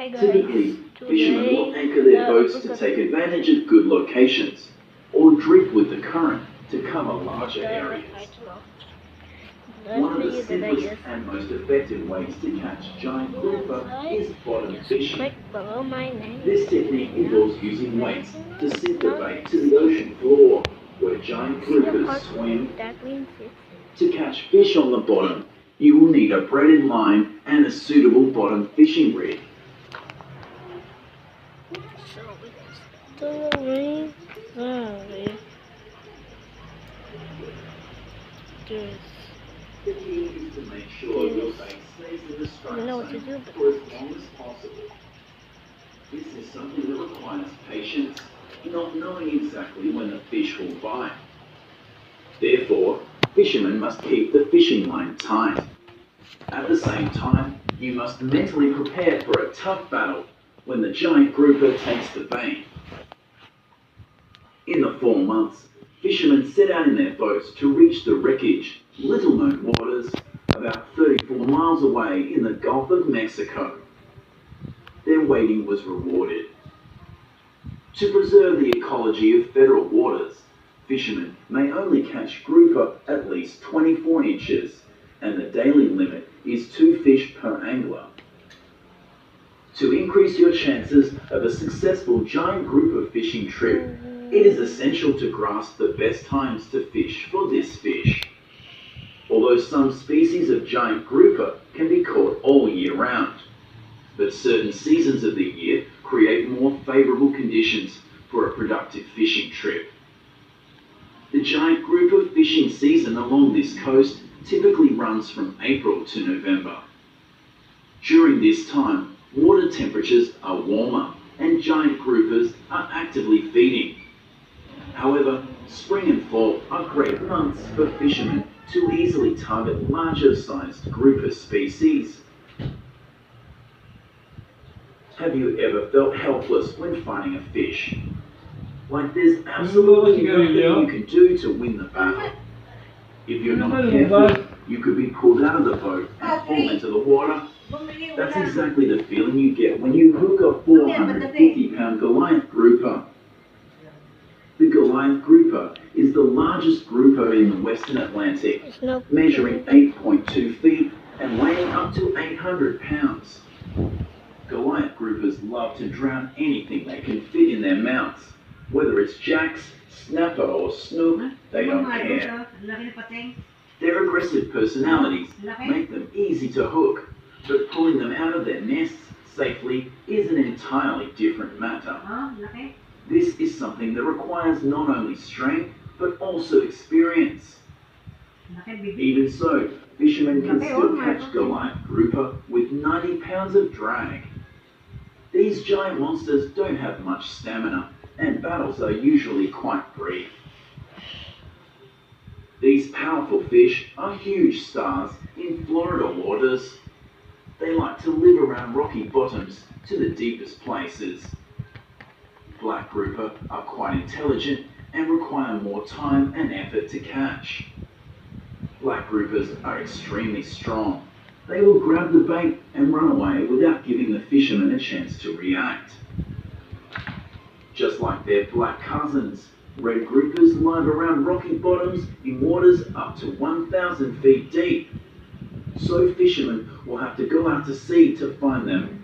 Hi Typically, guys, fishermen will today anchor their boats to take advantage of good locations, or drift with the current to cover larger areas. One of the simplest and most effective ways to catch giant grouper is bottom fishing. click below my name. This technique involves using weights to sink the bait to the ocean floor, where giant groupers swim. That means it's To catch fish on the bottom, you will need a braided line and a suitable bottom fishing rig. sorry. The key is to make sure your bait stays in the strike zone for as long as possible. This is something that requires patience, not knowing exactly when the fish will bite. Therefore, fishermen must keep the fishing line tight. At the same time, you must mentally prepare for a tough battle when the giant grouper takes the bait. In the fall months, fishermen set out in their boats to reach the wreckage, little-known waters, about 34 miles away in the Gulf of Mexico. Their waiting was rewarded. To preserve the ecology of federal waters, fishermen may only catch grouper at least 24 inches, and the daily limit is 2 fish per angler. To increase your chances of a successful giant grouper fishing trip, it is essential to grasp the best times to fish for this fish. Although some species of giant grouper can be caught all year round, but certain seasons of the year create more favourable conditions for a productive fishing trip. The giant grouper fishing season along this coast typically runs from April to November. During this time, water temperatures are warmer and giant groupers are actively feeding. However, spring and fall are great months for fishermen to easily target larger-sized grouper species. Have you ever felt helpless when finding a fish? Like there's absolutely nothing you can do to win the battle. If you're not careful, you could be pulled out of the boat and fall into the water. That's exactly the feeling you get when you hook a 450-pound Goliath grouper. The Goliath grouper is the largest grouper in the Western Atlantic, measuring 8.2 feet and weighing up to 800 pounds. Goliath groupers love to drown anything they can fit in their mouths. Whether it's jacks, snapper or snook, they don't care. Their aggressive personalities make them easy to hook, but pulling them out of their nests safely is an entirely different matter. This is something that requires not only strength, but also experience. Even so, fishermen can still catch Goliath grouper with 90 pounds of drag. These giant monsters don't have much stamina, and battles are usually quite brief. These powerful fish are huge stars in Florida waters. They like to live around rocky bottoms to the deepest places. Black grouper are quite intelligent and require more time and effort to catch. Black groupers are extremely strong. They will grab the bait and run away without giving the fisherman a chance to react. Just like their black cousins, red groupers live around rocky bottoms in waters up to 1,000 feet deep. So fishermen will have to go out to sea to find them